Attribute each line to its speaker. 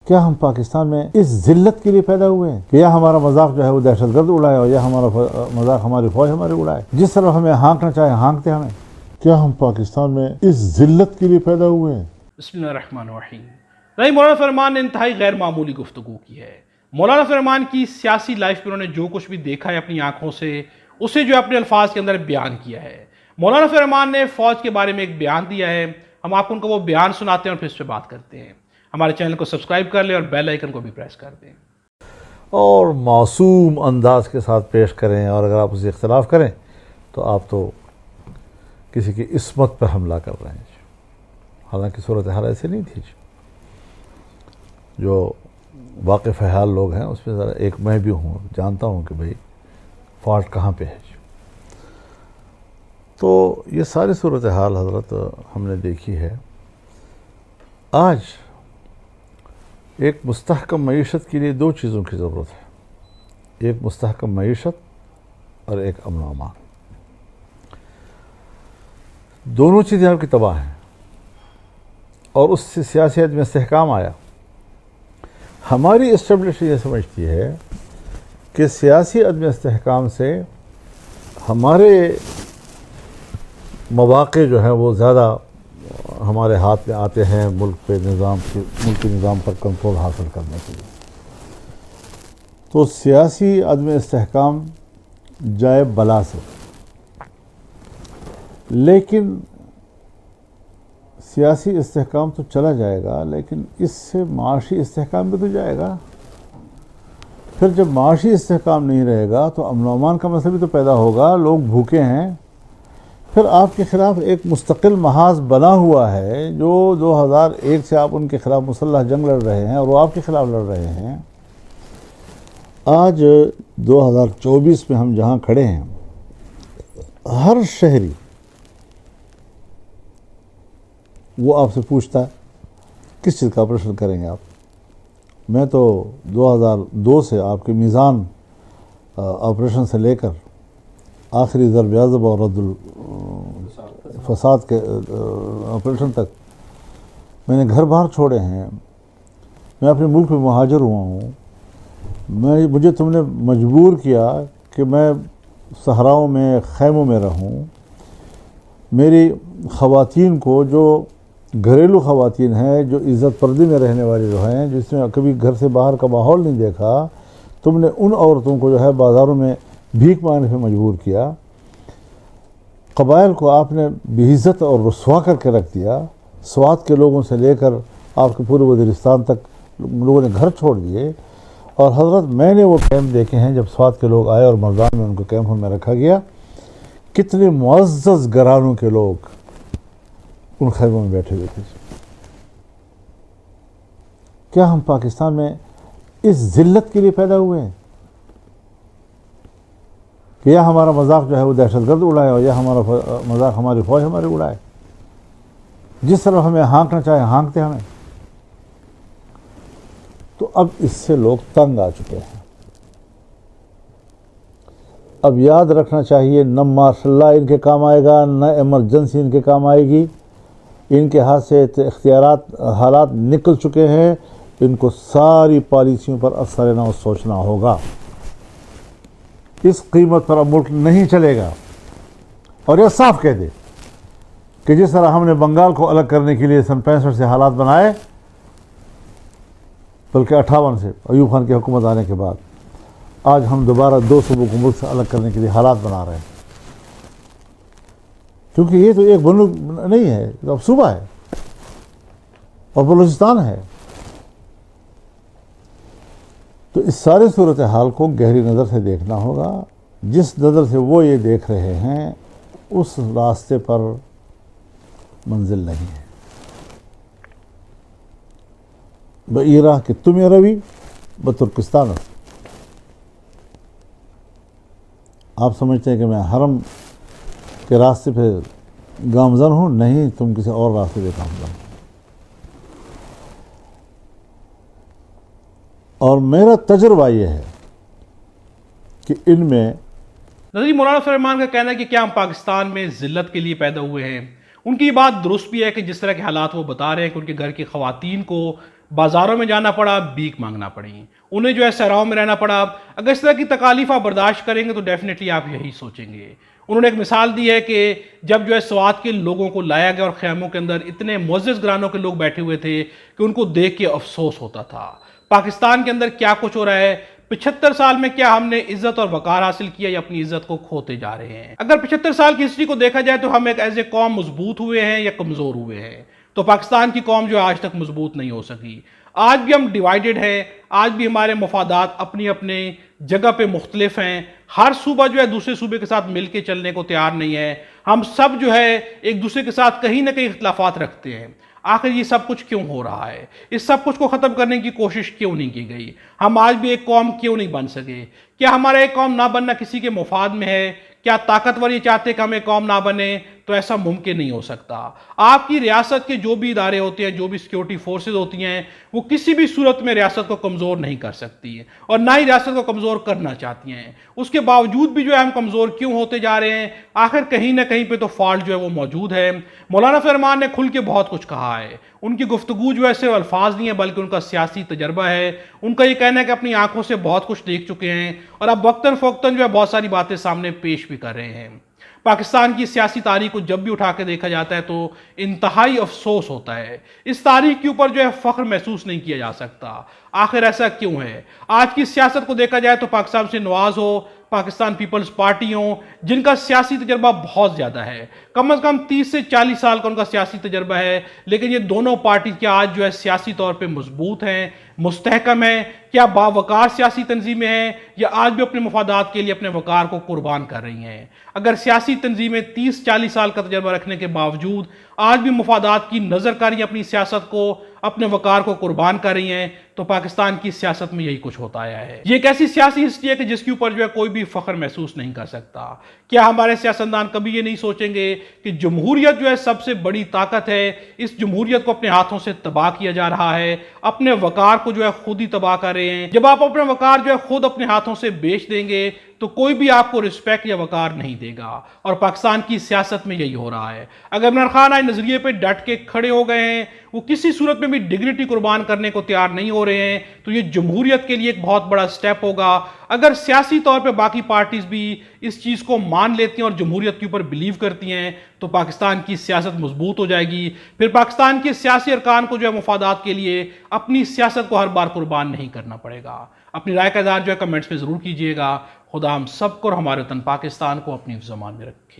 Speaker 1: کیا ہم پاکستان میں اس ذلت کے لیے پیدا ہوئے ہیں کہ یا ہمارا مذاق جو ہے وہ دہشت گرد اڑائے اور یا ہمارا مذاق ہماری فوج ہمارے اڑائے؟ جس طرح ہمیں ہانکنا چاہے ہانکتے ہمیں۔ کیا ہم پاکستان میں اس ذلت کے لیے پیدا ہوئے ہیں؟
Speaker 2: بسم اللہ الرحمن الرحیم۔ مولانا فرمان نے انتہائی غیر معمولی گفتگو کی ہے۔ مولانا فرمان کی سیاسی لائف میں انہوں نے جو کچھ بھی دیکھا ہے اپنی آنکھوں سے، اسے جو اپنے الفاظ کے اندر بیان کیا ہے۔ مولانا فرمان نے فوج کے بارے میں ایک بیان دیا ہے، ہم آپ ان کو وہ بیان سناتے ہیں اور پھر اس پہ بات کرتے ہیں۔ ہمارے چینل کو سبسکرائب کر لیں اور بیل آئیکن کو بھی پریس کر دیں۔
Speaker 1: اور معصوم انداز کے ساتھ پیش کریں، اور اگر آپ اسے اختلاف کریں تو آپ تو کسی کی عصمت پہ حملہ کر رہے ہیں، حالانکہ صورتحال ایسے نہیں تھی۔ جو واقف حال لوگ ہیں اس میں ذرا ایک میں بھی ہوں، جانتا ہوں کہ بھئی فالٹ کہاں پہ ہے۔ تو یہ ساری صورتحال حضرت ہم نے دیکھی ہے۔ آج ایک مستحکم معیشت کے لیے دو چیزوں کی ضرورت ہے، ایک مستحکم معیشت اور ایک امن و امان۔ دونوں چیزیں آپ کی تباہ ہیں، اور اس سے سیاسی عدم استحکام آیا۔ ہماری اسٹیبلش یہ سمجھتی ہے کہ سیاسی عدم استحکام سے ہمارے مواقع جو ہیں وہ زیادہ ہمارے ہاتھ میں آتے ہیں ملکی نظام پر کنٹرول حاصل کرنے کے لیے۔ تو سیاسی عدم استحکام جائے بلا سے، لیکن سیاسی استحکام تو چلا جائے گا، لیکن اس سے معاشی استحکام بھی تو جائے گا۔ پھر جب معاشی استحکام نہیں رہے گا تو امن و امان کا مسئلہ بھی تو پیدا ہوگا، لوگ بھوکے ہیں۔ پھر آپ کے خلاف ایک مستقل محاذ بنا ہوا ہے، جو 2001 سے آپ ان کے خلاف مسلح جنگ لڑ رہے ہیں اور وہ آپ کے خلاف لڑ رہے ہیں۔ آج 2024 میں ہم جہاں کھڑے ہیں، ہر شہری وہ آپ سے پوچھتا ہے کس چیز کا آپریشن کریں گے آپ۔ میں تو 2002 سے آپ کے میزان آپریشن سے لے کر آخری ضرب عضب اور رد الفساد کے آپریشن تک میں نے گھر باہر چھوڑے ہیں۔ میں اپنے ملک میں مہاجر ہوا ہوں۔ مجھے تم نے مجبور کیا کہ میں صحراؤں میں خیموں میں رہوں۔ میری خواتین کو، جو گھریلو خواتین ہیں، جو عزت پردی میں رہنے والی جو ہیں، جس نے کبھی گھر سے باہر کا ماحول نہیں دیکھا، تم نے ان عورتوں کو جو ہے بازاروں میں بھیک مانگنے پہ مجبور کیا۔ قبائل کو آپ نے بے عزت اور رسوا کر کے رکھ دیا۔ سوات کے لوگوں سے لے کر آپ کے پورے وزیرستان تک لوگوں نے گھر چھوڑ دیے۔ اور حضرت میں نے وہ کیمپ دیکھے ہیں جب سوات کے لوگ آئے اور مردان میں ان کو کیمپوں میں رکھا گیا، کتنے معزز گھرانوں کے لوگ ان خیموں میں بیٹھے ہوئے تھے۔ کیا ہم پاکستان میں اس ذلت کے لیے پیدا ہوئے ہیں کہ یا ہمارا مذاق جو ہے وہ دہشت گرد اڑائے اور یا ہمارا مذاق ہماری فوج ہمارے اڑائے؟ جس طرح ہمیں ہانکنا چاہے ہانکتے ہمیں۔ تو اب اس سے لوگ تنگ آ چکے ہیں۔ اب یاد رکھنا چاہیے، نہ مارشل لا ان کے کام آئے گا، نہ ایمرجنسی ان کے کام آئے گی۔ ان کے ہاتھ سے حالات نکل چکے ہیں۔ ان کو ساری پالیسیوں پر اثر نو سوچنا ہوگا۔ اس قیمت پر اب ملک نہیں چلے گا۔ اور یہ صاف کہہ دے کہ جس طرح ہم نے بنگال کو الگ کرنے کے لیے سن 65 سے حالات بنائے، بلکہ 58 سے ایوب خان کی حکومت آنے کے بعد، آج ہم دوبارہ 2 صوبوں کو ملک سے الگ کرنے کے لیے حالات بنا رہے ہیں۔ کیونکہ یہ تو ایک ملک نہیں ہے، یہ اب صوبہ ہے اور بلوچستان ہے۔ تو اس سارے صورتحال کو گہری نظر سے دیکھنا ہوگا۔ جس نظر سے وہ یہ دیکھ رہے ہیں اس راستے پر منزل نہیں ہے۔ بَإِرَاهِ کہ تم روی بترکستان۔ آپ سمجھتے ہیں کہ میں حرم کے راستے پہ گامزن ہوں؟ نہیں، تم کسی اور راستے پہ گامزن ہو۔ اور میرا تجربہ یہ ہے کہ ان میں
Speaker 2: نظیر مولانا فرمان کا کہنا ہے کہ کیا ہم پاکستان میں ذلت کے لیے پیدا ہوئے ہیں۔ ان کی بات درست بھی ہے کہ جس طرح کے حالات وہ بتا رہے ہیں کہ ان کے گھر کی خواتین کو بازاروں میں جانا پڑا، بھیک مانگنا پڑی، انہیں جو ہے صحراؤں میں رہنا پڑا۔ اگر اس طرح کی تکالیف آپ برداشت کریں گے تو ڈیفینیٹلی آپ یہی سوچیں گے۔ انہوں نے ایک مثال دی ہے کہ جب جو ہے سوات کے لوگوں کو لایا گیا اور خیموں کے اندر اتنے معزز گھرانوں کے لوگ بیٹھے ہوئے تھے کہ ان کو دیکھ کے افسوس ہوتا تھا۔ پاکستان کے اندر کیا کچھ ہو رہا ہے، 75 سال میں کیا ہم نے عزت اور وقار حاصل کیا یا اپنی عزت کو کھوتے جا رہے ہیں۔ اگر 75 سال کی ہسٹری کو دیکھا جائے تو ہم ایک ایز اے قوم مضبوط ہوئے ہیں یا کمزور ہوئے ہیں؟ تو پاکستان کی قوم جو آج تک مضبوط نہیں ہو سکی۔ آج بھی ہم ڈیوائیڈڈ ہیں، آج بھی ہمارے مفادات اپنی اپنے جگہ پہ مختلف ہیں۔ ہر صوبہ جو ہے دوسرے صوبے کے ساتھ مل کے چلنے کو تیار نہیں ہے۔ ہم سب جو ہے ایک دوسرے کے ساتھ کہیں نہ کہیں اختلافات رکھتے ہیں۔ آخر یہ سب کچھ کیوں ہو رہا ہے؟ اس سب کچھ کو ختم کرنے کی کوشش کیوں نہیں کی گئی؟ ہم آج بھی ایک قوم کیوں نہیں بن سکے؟ کیا ہمارا ایک قوم نہ بننا کسی کے مفاد میں ہے؟ کیا طاقتور یہ چاہتے کہ ہم ایک قوم نہ بنے؟ تو ایسا ممکن نہیں ہو سکتا۔ آپ کی ریاست کے جو بھی ادارے ہوتے ہیں، جو بھی سیکیورٹی فورسز ہوتی ہیں، وہ کسی بھی صورت میں ریاست کو کمزور نہیں کر سکتی ہیں اور نہ ہی ریاست کو کمزور کرنا چاہتی ہیں۔ اس کے باوجود بھی جو ہے ہم کمزور کیوں ہوتے جا رہے ہیں؟ آخر کہیں نہ کہیں پہ تو فالٹ جو ہے وہ موجود ہے۔ مولانا فضل الرحمان نے کھل کے بہت کچھ کہا ہے۔ ان کی گفتگو جو ہے صرف الفاظ نہیں ہے بلکہ ان کا سیاسی تجربہ ہے۔ ان کا یہ کہنا ہے کہ اپنی آنکھوں سے بہت کچھ دیکھ چکے ہیں اور اب وقتاً فوقتاً جو ہے بہت ساری باتیں سامنے پیش بھی کر رہے ہیں۔ پاکستان کی سیاسی تاریخ کو جب بھی اٹھا کے دیکھا جاتا ہے تو انتہائی افسوس ہوتا ہے۔ اس تاریخ کے اوپر جو ہے فخر محسوس نہیں کیا جا سکتا۔ آخر ایسا کیوں ہے؟ آج کی سیاست کو دیکھا جائے تو پاکستان سے نواز ہو، پاکستان پیپلز پارٹی ہوں، جن کا سیاسی تجربہ بہت زیادہ ہے، کم از کم 30 سے 40 سال کا ان کا سیاسی تجربہ ہے، لیکن یہ دونوں پارٹی کیا آج جو ہے سیاسی طور پہ مضبوط ہیں، مستحکم ہیں؟ کیا باوقار سیاسی تنظیمیں ہیں یا آج بھی اپنے مفادات کے لیے اپنے وقار کو قربان کر رہی ہیں؟ اگر سیاسی تنظیمیں 30-40 سال کا تجربہ رکھنے کے باوجود آج بھی مفادات کی نظر کاری اپنی سیاست کو، اپنے وقار کو قربان کر رہی ہیں، تو پاکستان کی سیاست میں یہی کچھ ہوتا آیا ہے۔ یہ ایک ایسی سیاسی ہسٹری ہے کہ جس کے اوپر جو ہے کوئی بھی فخر محسوس نہیں کر سکتا۔ کیا ہمارے سیاستدان کبھی یہ نہیں سوچیں گے کہ جمہوریت جو ہے سب سے بڑی طاقت ہے، اس جمہوریت کو اپنے ہاتھوں سے تباہ کیا جا رہا ہے، اپنے وقار کو جو ہے خود ہی تباہ کر رہے ہیں۔ جب آپ اپنے وقار جو ہے خود اپنے ہاتھوں سے بیچ دیں گے تو کوئی بھی آپ کو رسپیکٹ یا وقار نہیں دے گا، اور پاکستان کی سیاست میں یہی ہو رہا ہے۔ اگر عمران خان آج نظریے پہ ڈٹ کے کھڑے ہو گئے ہیں، وہ کسی صورت میں بھی ڈگنیٹی قربان کرنے کو تیار نہیں ہو رہے ہیں، تو یہ جمہوریت کے لیے ایک بہت بڑا سٹیپ ہوگا۔ اگر سیاسی طور پہ باقی پارٹیز بھی اس چیز کو مان لیتی ہیں اور جمہوریت کے اوپر بلیو کرتی ہیں تو پاکستان کی سیاست مضبوط ہو جائے گی۔ پھر پاکستان کے سیاسی ارکان کو جو ہے مفادات کے لیے اپنی سیاست کو ہر بار قربان نہیں کرنا پڑے گا۔ اپنی رائے کا اظہار جو ہے کمنٹس میں ضرور کیجئے گا۔ خدا ہم سب کو اور ہمارے وطن پاکستان کو اپنی حفظ و امان میں رکھے۔